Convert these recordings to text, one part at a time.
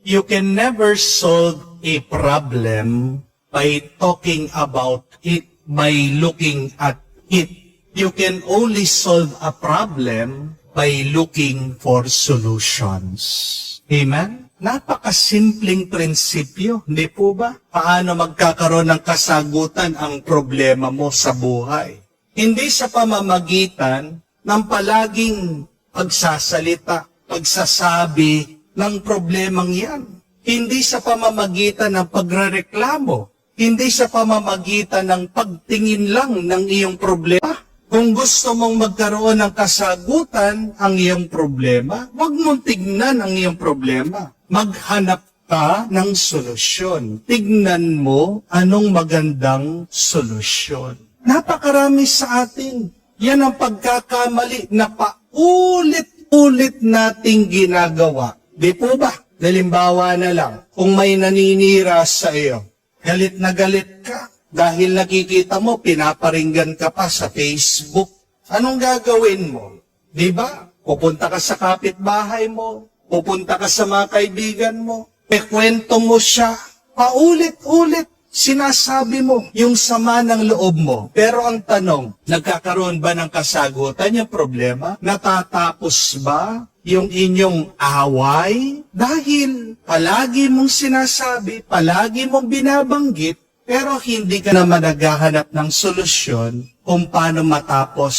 You can never solve a problem by talking about it, by looking at it. You can only solve a problem by looking for solutions. Amen? Napakasimpleng prinsipyo, hindi po ba? Paano magkakaroon ng kasagutan ang problema mo sa buhay? Hindi sa pamamagitan ng palaging pagsasalita, pagsasabi ng problemang yan. Hindi sa pamamagitan ng pagrereklamo. Hindi sa pamamagitan ng pagtingin lang ng iyong problema. Kung gusto mong magkaroon ng kasagutan ang iyong problema, huwag mong tignan ang iyong problema. Maghanap ka ng solusyon. Tignan mo anong magandang solusyon. Napakarami sa atin. Yan ang pagkakamali na paulit-ulit nating ginagawa. Di po ba? Halimbawa na lang, kung may naninira sa iyo, galit na galit ka dahil nakikita mo, pinaparinggan ka pa sa Facebook. Anong gagawin mo? Di ba? Pupunta ka sa kapitbahay mo, pupunta ka sa mga kaibigan mo, kwento mo siya, paulit-ulit. Sinasabi mo yung sama ng loob mo. Pero ang tanong, nagkakaroon ba ng kasagutan yung problema? Natatapos ba yung inyong away? Dahil palagi mong sinasabi, palagi mong binabanggit, pero hindi ka naman naghahanap ng solusyon kung paano matapos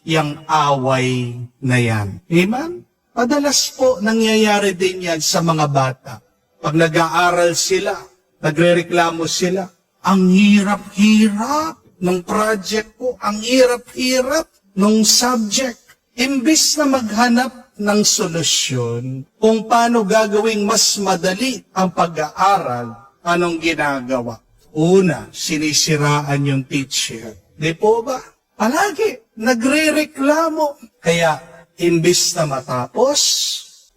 yung away na yan. Amen? Madalas po nangyayari din yan sa mga bata. Pag nag-aaral sila, nagrereklamo sila, ang hirap-hirap ng project ko, ang hirap-hirap ng subject. Imbis na maghanap ng solusyon kung paano gagawing mas madali ang pag-aaral, anong ginagawa? Una, sinisiraan yung teacher. Di po ba? Palagi, nagrereklamo. Kaya, imbis na matapos,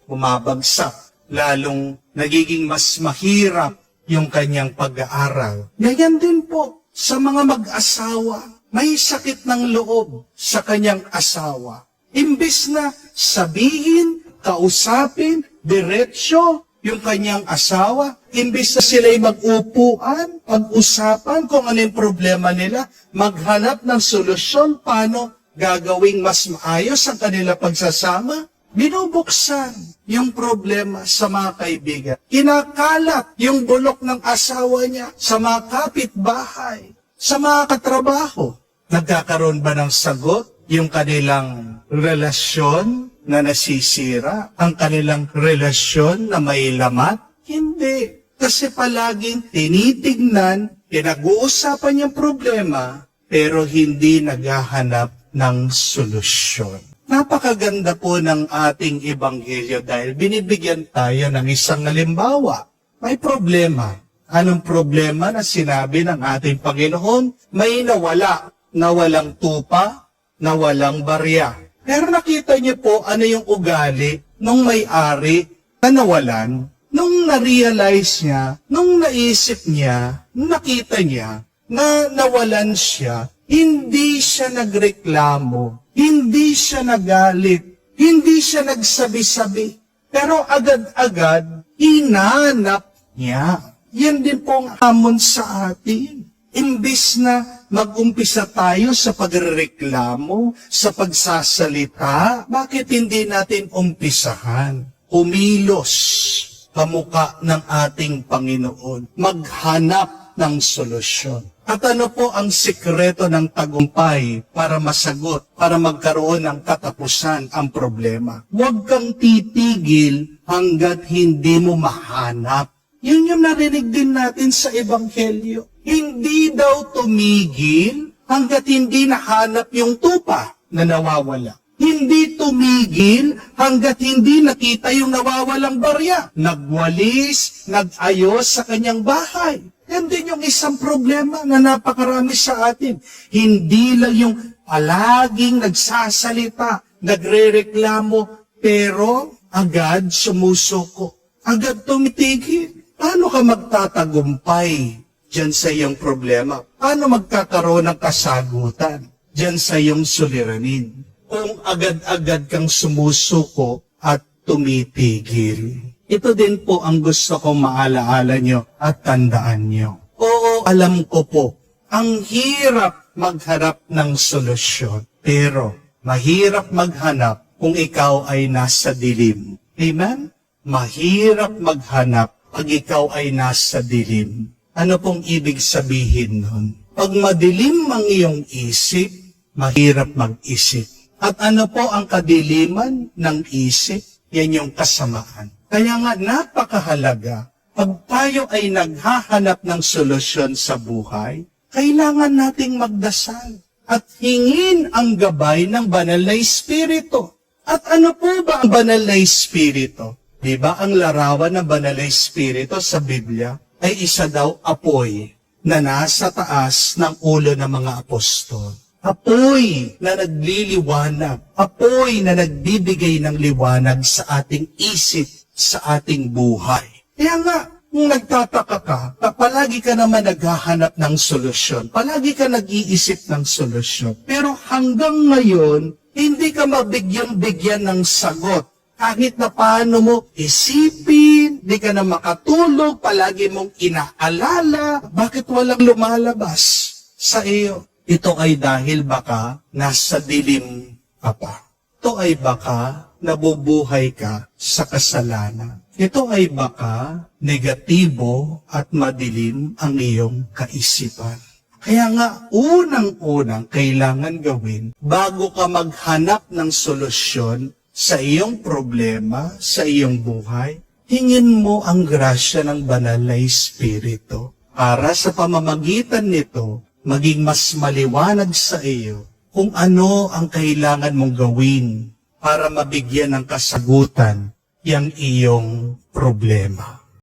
bumabagsak. Lalong nagiging mas mahirap yung kanyang pag-aaral. Ganyan din po sa mga mag-asawa. May sakit ng loob sa kanyang asawa. Imbis na sabihin, kausapin, diretsyo yung kanyang asawa, imbis na sila'y mag-upuan, pag-usapan kung ano yung problema nila, maghanap ng solusyon paano gagawing mas maayos ang kanila pagsasama, binubuksan yung problema sa mga kaibigan. Kinakalat yung bulok ng asawa niya sa mga kapitbahay, sa mga katrabaho. Nagkakaroon ba ng sagot yung kanilang relasyon na nasisira? Ang kanilang relasyon na may lamat? Hindi. Kasi palaging tinitignan, pinag-uusapan yung problema, pero hindi naghahanap ng solusyon. Napakaganda po ng ating ebanghelyo dahil binibigyan tayo ng isang halimbawa. May problema. Anong problema na sinabi ng ating Panginoon? May nawala, nawalang tupa, nawalang barya. Pero nakita niyo po ano yung ugali nung may-ari na nawalan. Nung na-realize niya, nung naisip niya, nakita niya na nawalan siya, hindi siya nagreklamo. Hindi siya nagalit, hindi siya nagsabi-sabi, pero agad-agad, hinanap niya. Yan din pong hamon sa atin. Imbis na mag-umpisa tayo sa pagrereklamo, sa pagsasalita, bakit hindi natin umpisahan? Kumilos kamukha ng ating Panginoon. Maghanap ng solusyon. At ano po ang sikreto ng tagumpay para masagot, para magkaroon ng katapusan ang problema? Huwag kang titigil hanggat hindi mo mahanap. Yun yung narinig din natin sa Ebanghelyo. Hindi daw tumigil hanggat hindi nahanap yung tupa na nawawala. Hindi tumigil hanggat hindi nakita yung nawawalang barya. Nagwalis, nag-ayos sa kanyang bahay. Yan din yung isang problema na napakarami sa atin. Hindi lang yung palaging nagsasalita, nagrereklamo, pero agad sumusuko, agad tumitigil. Paano ka magtatagumpay dyan sa iyong problema? Paano magkakaroon ng kasagutan dyan sa iyong suliranin? Kung agad-agad kang sumusuko at tumitigil. Ito din po ang gusto kong maalaala nyo at tandaan nyo. Oo, alam ko po, ang hirap magharap ng solusyon. Pero, mahirap maghanap kung ikaw ay nasa dilim. Amen? Mahirap maghanap pag ikaw ay nasa dilim. Ano pong ibig sabihin nun? Pag madilim ang iyong isip, mahirap mag-isip. At ano po ang kadiliman ng isip? Yan yung kasamaan. Kaya nga napakahalaga, pag tayo ay naghahanap ng solusyon sa buhay, kailangan nating magdasal at hingin ang gabay ng banal na Espiritu. At ano po ba ang banal na Espiritu? Diba ang larawan ng banal na Espiritu sa Biblia ay isa daw apoy na nasa taas ng ulo ng mga apostol. Apoy na nagliliwanag. Apoy na nagbibigay ng liwanag sa ating isip, sa ating buhay. Kaya nga, kung nagtataka ka, palagi ka naman naghahanap ng solusyon. Palagi ka nag-iisip ng solusyon. Pero hanggang ngayon, hindi ka mabigyan-bigyan ng sagot. Kahit na paano mo isipin, di ka na makatulog, palagi mong inaalala, bakit walang lumalabas sa iyo? Ito ay dahil baka nasa dilim ka pa. Ito ay baka nabubuhay ka sa kasalanan. Ito ay baka negatibo at madilim ang iyong kaisipan. Kaya nga, unang-unang kailangan gawin bago ka maghanap ng solusyon sa iyong problema, sa iyong buhay, hingin mo ang grasya ng banal na Espiritu para sa pamamagitan nito, maging mas maliwanag sa iyo kung ano ang kailangan mong gawin para mabigyan ng kasagutan yang iyong problema.